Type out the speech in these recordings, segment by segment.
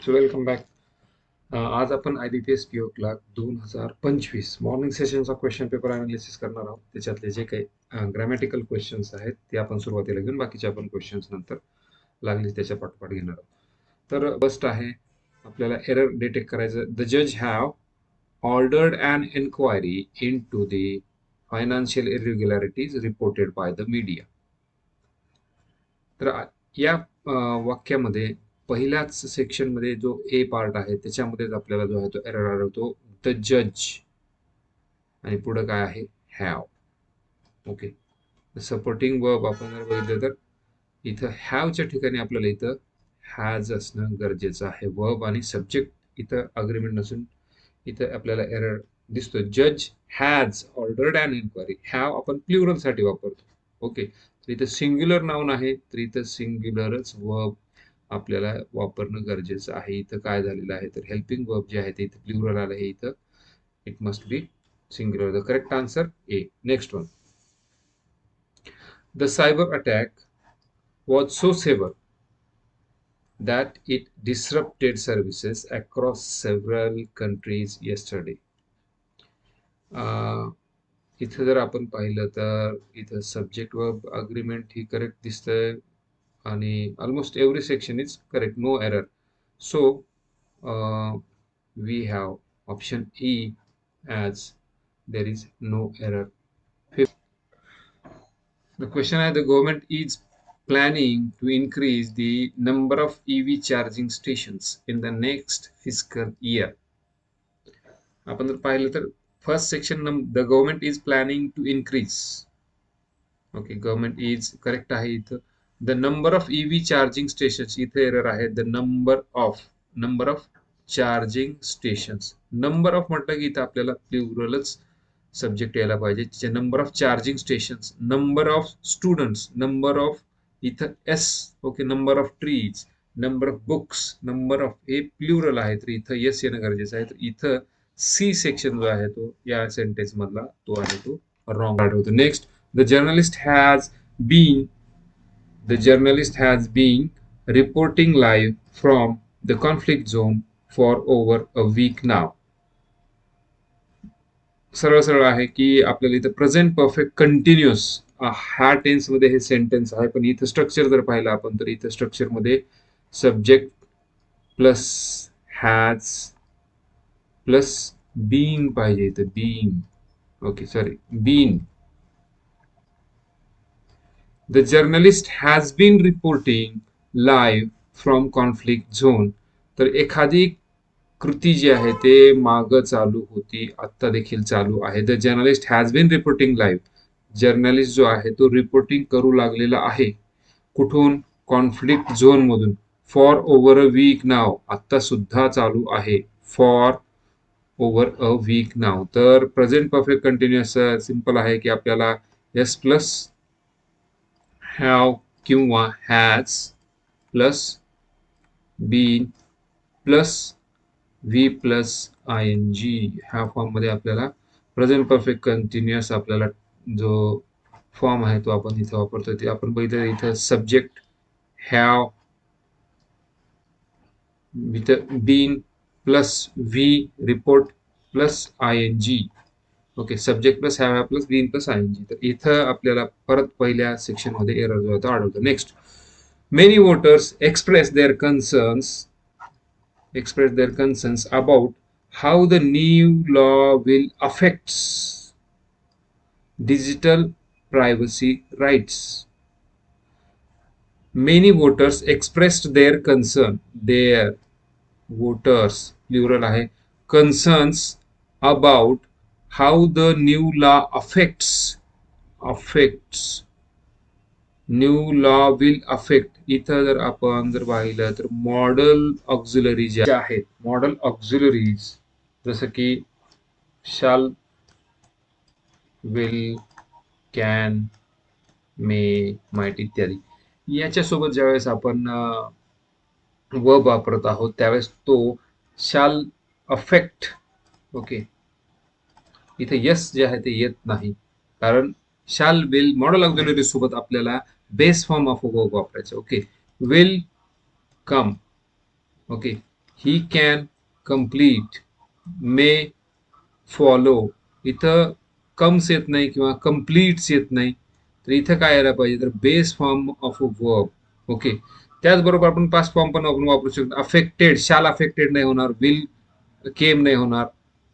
So welcome back. आज आपण IBPS PO clerk 2025 morning सेशनचा क्वेश्चन पेपर अनालिसिस करणार आहोत. त्याच्यातले जे काही ग्रॅमॅटिकल क्वेश्चन्स आहेत ते आपण सुरुवातीला घेऊन बाकीचे आपण क्वेश्चन्स नंतर लागले त्याच्या पाठोपाठ घेणार आहोत. तर फर्स्ट आहे आपल्याला एरर डिटेक्ट करायचं. द जज have ordered an enquiry into the financial irregularities reported by the media. तर या वाक्यामध्ये पहिल्याच सेक्शनमध्ये जो ए पार्ट आहे त्याच्यामध्येच आपल्याला जो आहे तो एरर आढळतो. द जज आणि पुढे काय आहे हॅव. ओके, सपोर्टिंग वर्ब आपण जर बघितलं तर इथं हॅवच्या ठिकाणी आपल्याला इथं हॅज असणं गरजेचं आहे. वर्ब आणि सब्जेक्ट इथं अग्रीमेंट नसून इथं आपल्याला एरर दिसतो. जज has ordered an inquiry. Have आपण प्लुरल साठी वापरतो. ओके, तर इथं सिंग्युलर नाउन आहे तर इथं सिंग्युलरच वर्ब आपल्याला वापरणं गरजेचं आहे. इथं काय झालेलं आहे तर हेल्पिंग वर्ब जे आहे ते इथं प्लुरल आलं आहे. इथं it must be singular. The correct answer A. Next one. The cyber attack was so saver that it disrupted services across several countries yesterday. इथं जर आपण पाहिलं तर इथं सब्जेक्ट वर्ब अग्रीमेंट ही करेक्ट दिसतंय आणि almost every section is correct, no error. So we have option E as there is no error. The question is, the government is planning to increase the number of EV charging stations in the next fiscal year. आपण जर पाहिलं तर first section the government is planning to increase. Okay, government is correct आहे. इथं the number of EV charging stations इथे error आहे. The number of charging stations. Number of म्हटलं की इथं आपल्याला प्लुरलच सब्जेक्ट यायला पाहिजे. तिचे number of charging stations, number of students, number of इथं S. Okay, number of trees, number of books, number of हे प्लुरल आहे तर इथं येस येणं गरजेचं आहे. तर इथं सी सेक्शन जो आहे तो या सेंटेन्स मधला तो आहे तो रॉंग आढळतो. Next, the journalist has been reporting live from the conflict zone for over a week now. सरळ सरळ आहे की आपल्याला इथं प्रेझेंट परफेक्ट कंटिन्युअस ह्या टेन्स मध्ये हे सेंटेन्स आहे. पण इथं स्ट्रक्चर जर पाहिलं आपण तर इथं स्ट्रक्चर मध्ये subject plus has plus been पाहिजे. इथं been. Okay, sorry, been. The journalist has been reporting live from conflict zone. तर एखादी कृती जी आहे ते माग चालू होती, आत्ता देखील चालू आहे. The journalist has been reporting live. Journalist जो आहे तो रिपोर्टिंग करू लागलेला आहे. कुठून? कॉन्फ्लिक्ट झोन मधून. For over a week now. आत्ता सुद्धा चालू आहे. For over a week now. तर प्रेझेंट परफेक्ट कंटिन्युअस सिंपल आहे की आपल्याला एस प्लस हॅव किंवा has plus been plus V plus ING ह्या फॉर्म मध्ये आपल्याला प्रेझेंट परफेक्ट कंटिन्युअस आपल्याला जो फॉर्म आहे तो आपण इथे वापरतोय. ते आपण बघितलं इथं सब्जेक्ट हॅव इथं been plus V report plus ING. Okay, subject plus have plus been plus ING. तर इथं आपल्याला परत पहिल्या सेक्शन मध्ये एरर जो आहे तो आढळतो. Next, many voters express their concerns about how the new law will affect digital privacy rights. Many voters expressed their voters plural आहे, concerns about how the new law will affect. इथं जर आपण जर पाहिलं तर मॉडल ऑक्झिलरी जे आहेत, model auxiliaries जसं की शाल, विल, कॅन, मे, माइट इत्यादी याच्यासोबत ज्यावेळेस आपण वर्ब वापरत आहोत त्यावेळेस तो शाल अफेक्ट. ओके, इथे यस जे आहे ते येत नाही कारण शाल विल मॉडल ऑक्झिलरी सोबत आपल्याला बेस फॉर्म ऑफ वर्ब वापरायचं. Okay, will come. Okay, he can complete may follow. इथं कम्स येत नाही किंवा कम्प्लीट्स येत नाही, तर इथं काय यायला पाहिजे, तर base form of a verb. Okay. त्याचबरोबर आपण पास्ट फॉर्म पण आपण वापरू शकतो. अफेक्टेड, शाल अफेक्टेड नाही होणार, विल केम नाही होणार.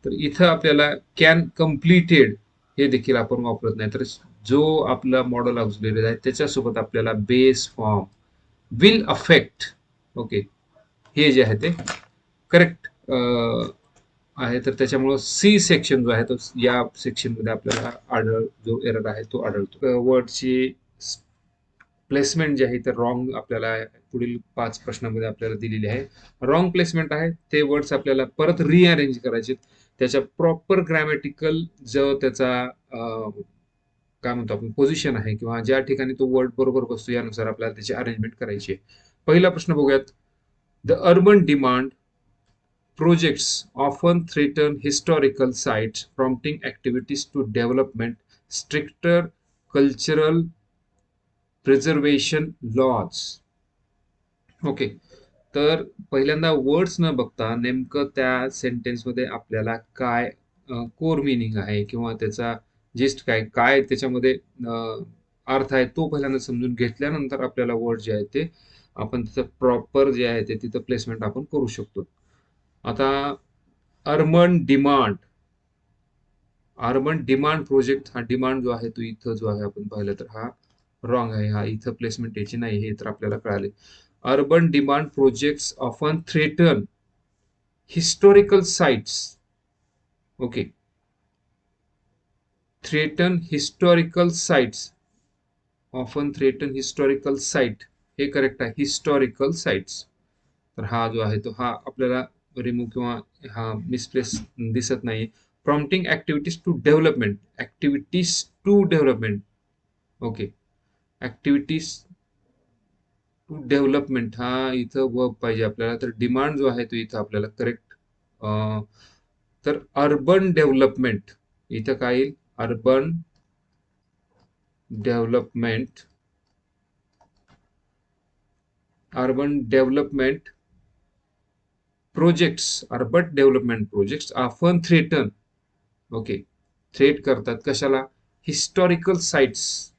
तर इथं आपल्याला कॅन कम्प्लिटेड हे देखील आपण वापरत नाही. तर जो आपला मॉडेल ऑक्झिलरी आहे त्याच्यासोबत आपल्याला base form will affect, okay, हे जे आहे ते करेक्ट आहे. तर त्याच्यामुळं सी सेक्शन जो आहे तो या सेक्शन मध्ये आपल्याला जो एरर आहे तो आढळतो. वर्डची प्लेसमेंट जी आहे तर रॉंग आपल्याला पुढील 5 प्रश्नामध्ये आपल्याला दिलेली आहे. रॉंग प्लेसमेंट आहे, ते वर्ड्स आपल्याला परत रिअरेंज करायचे. त्याच्या प्रॉपर ग्रॅमॅटिकल जो त्याचा काय म्हणतो आपण पोझिशन आहे किंवा ज्या ठिकाणी तो वर्ड बरोबर बसतो यानुसार आपल्याला त्याची अरेंजमेंट करायची आहे. पहिला प्रश्न बघूयात. The urban demand projects often threaten historical sites, prompting activities to development stricter cultural preservation laws. Okay. तर पहिल्यांदा वर्ड्स न बघता नेमकं त्या सेंटेन्समध्ये आपल्याला काय कोर मिनिंग आहे किंवा त्याचा जिस्ट काय काय त्याच्यामध्ये अर्थ आहे तो पहिल्यांदा समजून घेतल्यानंतर आपल्याला वर्ड जे आहे ते आपण तिथं प्रॉपर जे आहे ते तिथं प्लेसमेंट आपण करू शकतो. आता अर्बन डिमांड प्रोजेक्ट, हा डिमांड जो आहे तो इथं जो आहे आपण पाहिलं तर हा रॉंग आहे. हा इथं प्लेसमेंट याची नाही हे तर आपल्याला कळाले. Urban demand projects often threaten historical sites. Okay. Threaten historical sites, often threaten historical site, हे करेक्ट आहे. Historical sites. तर हा जो आहे तो हा आपल्याला रिमूव्ह किंवा हा मिसप्लेस दिसत नाही. Prompting activities to development, activities to development. Okay. Activities to development हा इथं वर्ब पाहिजे आपल्याला. तर डिमांड जो आहे तो इथं आपल्याला करेक्ट. तर अर्बन डेव्हलपमेंट इथं काय येईल, urban development, urban development projects, urban development projects often threaten. Okay. Threat करतात कशाला, हिस्टॉरिकल साइट्स.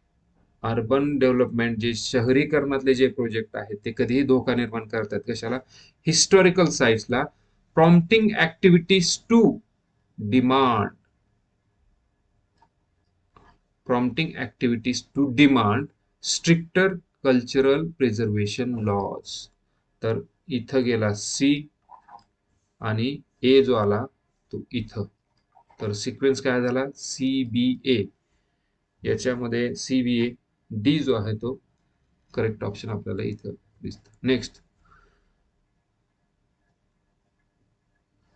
अर्बन डेव्हलपमेंट जे शहरीकरणातले जे प्रोजेक्ट आहेत ते कधीही धोका निर्माण करतात कशाला, हिस्टॉरिकल साइट्सला. Prompting activities to demand, prompting activities to demand stricter cultural preservation laws. तर इथं गेला सी आणि ए जो आला तो इथं. तर सिक्वेन्स काय झाला, सी बी ए. याच्यामध्ये सी बी ए, डी जो आहे तो करेक्ट ऑप्शन आपल्याला इथं दिसतं. Next,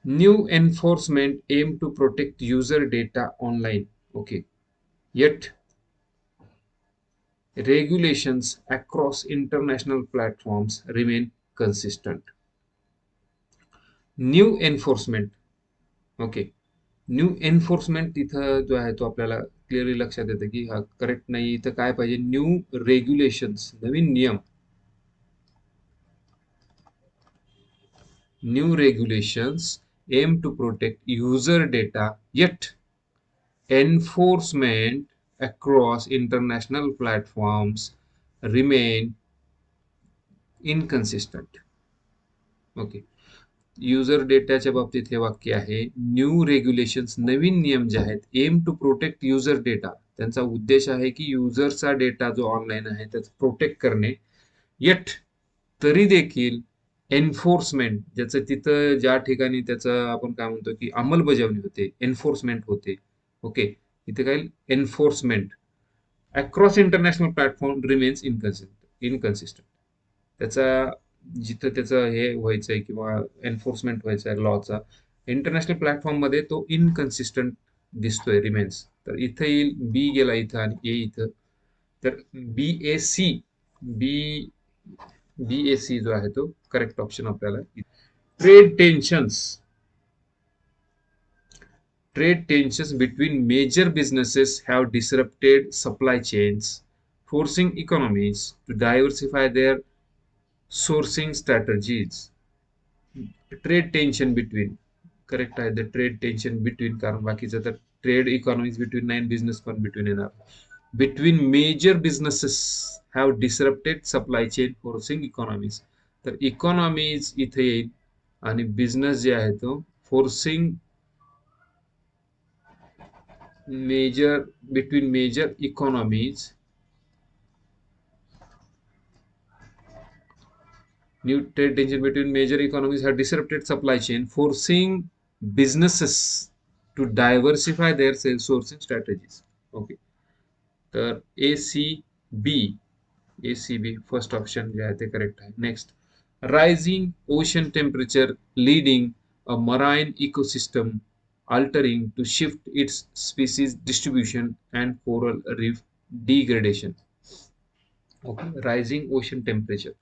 new enforcement aim to protect user data online. Okay. Yet regulations across international platforms remain consistent. New enforcement. Okay. New enforcement इथं जो आहे तो आपल्याला क्लिअरली लक्षात येतं की हा करेक्ट नाही. इथं काय पाहिजे, न्यू रेग्युलेशन्स, नवीन नियम. New regulations aim to protect user data yet enforcement across international platforms remain inconsistent. Okay. User डेटाच्या बाबतीत हे वाक्य आहे, न्यू रेग्युलेशन्स, नवीन नियम जे आहेत, aim to protect user data, त्यांचा उद्देश आहे की युजरचा डेटा जो ऑनलाईन आहे त्याचा प्रोटेक्ट करणे. येट, तरी देखील, एन्फोर्समेंट, ज्याचं तिथं ज्या ठिकाणी त्याचं आपण काय म्हणतो की अंमलबजावणी होते, एन्फोर्समेंट होते. ओके. इथे काय enforcement across international platform remains inconsistent. त्याचा जिथं त्याचं हे व्हायचंय किंवा एन्फोर्समेंट व्हायचंय लॉचा, इंटरनॅशनल प्लॅटफॉर्म मध्ये तो इनकन्सिस्टंट दिसतोय, रिमेन्स. तर इथं येईल, बी गेला इथं आणि ए इथं. तर बी A C, B B A C जो आहे तो करेक्ट ऑप्शन आपल्याला. Trade tensions, trade tensions between major businesses have disrupted supply chains, forcing economies to diversify their sourcing strategies. Trade tension between, correct आहे, द ट्रेड टेन्शन बिटवीन, कारण बाकीचं तर trade economies between नाही, business पण between येणार. Between major businesses have disrupted supply chain forcing economies. तर economies इथे येईल आणि बिझनेस जे आहे तो forcing major, between major economies, new trade tension between major economies have disrupted supply chain, forcing businesses to diversify their sales sourcing strategies. Okay. तर ए C बी first option जे आहे ते करेक्ट आहे. Next, rising ocean temperature leading a marine ecosystem altering to shift its species distribution and coral reef degradation. Okay, rising ocean temperature,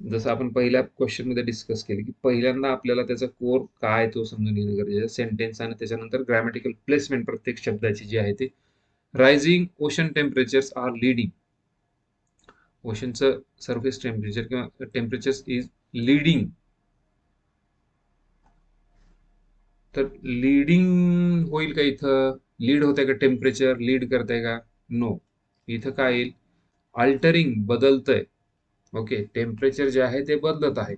जसं आपण पहिल्या question मध्ये discuss केले की पहिल्यांदा आपल्याला त्याचा कोर काय तो समजून घेणं गरजेचं आहे, सेंटेन्स आणि त्याच्यानंतर ग्रॅमॅटिकल प्लेसमेंट प्रत्येक शब्दाची जी आहे ते. Rising ocean temperatures are leading, ओशनचं सरफेस टेम्परेचर किंवा टेम्परेचर इज लीडिंग. तर लीडिंग होईल का इथं, लीड होतंय का, टेम्परेचर लीड करतंय का, नो. इथं काय येईल, अल्टरिंग, बदलतंय. ओके, टेम्परेचर जे आहे ते बदलत आहे.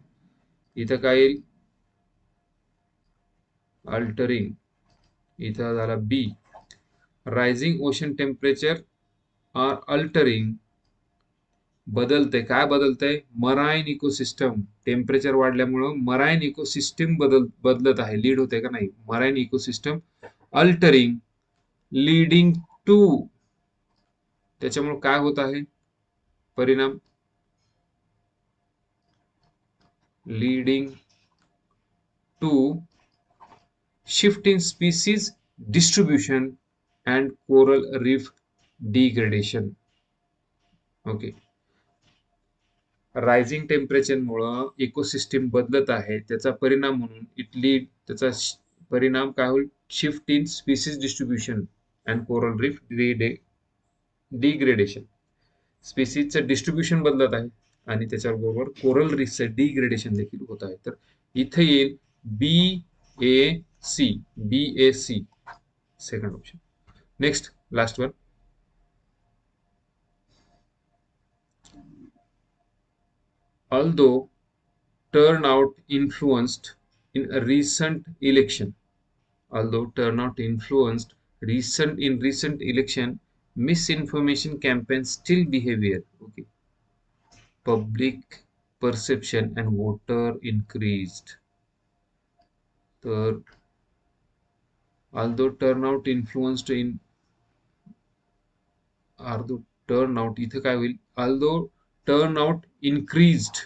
इथं काय येईल, अल्टरिंग. इथं झाला B, rising ocean temperature are altering, बदलते. काय बदलतंय, मराईन इकोसिस्टम, टेम्परेचर वाढल्यामुळं मराईन इकोसिस्टम बदलत आहे. लीड होते का नाही, marine ecosystem altering, leading to, त्याच्यामुळे काय होत आहे परिणाम, leading to shift in species distribution and coral reef degradation. Okay, rising temperature मुळे इकोसिस्टीम बदलत आहे, त्याचा परिणाम म्हणून त्याचा परिणाम काय होईल, shift in species distribution and coral reef degradation. स्पीसीजचं डिस्ट्रीब्युशन बदलत आहे आणि त्याच्याबरोबर कोरल रीफचं डिग्रेडेशन देखील होत आहे. तर इथे येईल B A C, B A C, second option. Next, last one. Although turnout influenced in a recent election, recent election, misinformation campaigns still behavior. Okay, public perception and voter increased. तर although turnout influenced in, although turnout इथे काय होईल, although turnout increased,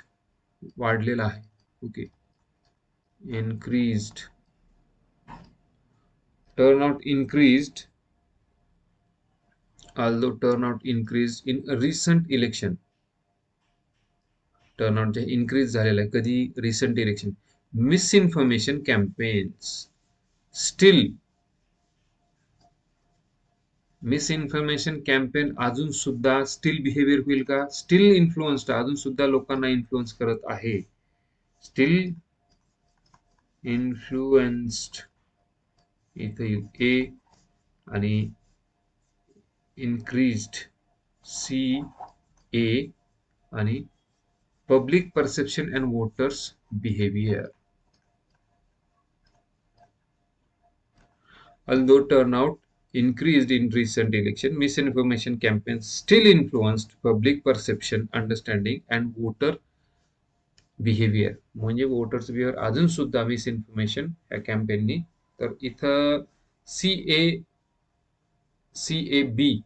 वाढलेला आहे. Okay, increased, turnout increased, although turnout increased in a recent election. Turnout जे increase झालेलं आहे कधी, recent election. Misinformation campaigns steel, misinformation campaign अजून सुद्धा स्टील बिहेवियर होईल का, स्टील इन्फ्लुएन्स्ड, अजून सुद्धा लोकांना इन्फ्लुएन्स करत आहे. स्टील इन्फ्लुएन्स्ड, इथे येईल ए आणि इन्क्रीज्ड सी ए आणि public perception and voters behavior. Although turnout increased in recent election, misinformation campaigns still influenced public perception, understanding and voter behavior. म्हणजे वोटर्स बिहेवियर अजून सुद्धा मिसइन्फॉर्मेशन या कॅम्पेननी. तर इथं सी ए बी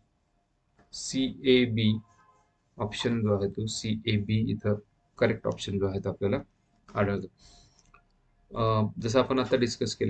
ऑप्शन जो आहे तो सी ए बी इथं करेक्ट ऑप्शन जो आहे तो आपल्याला आढळतो. जसं आपण आता डिस्कस केले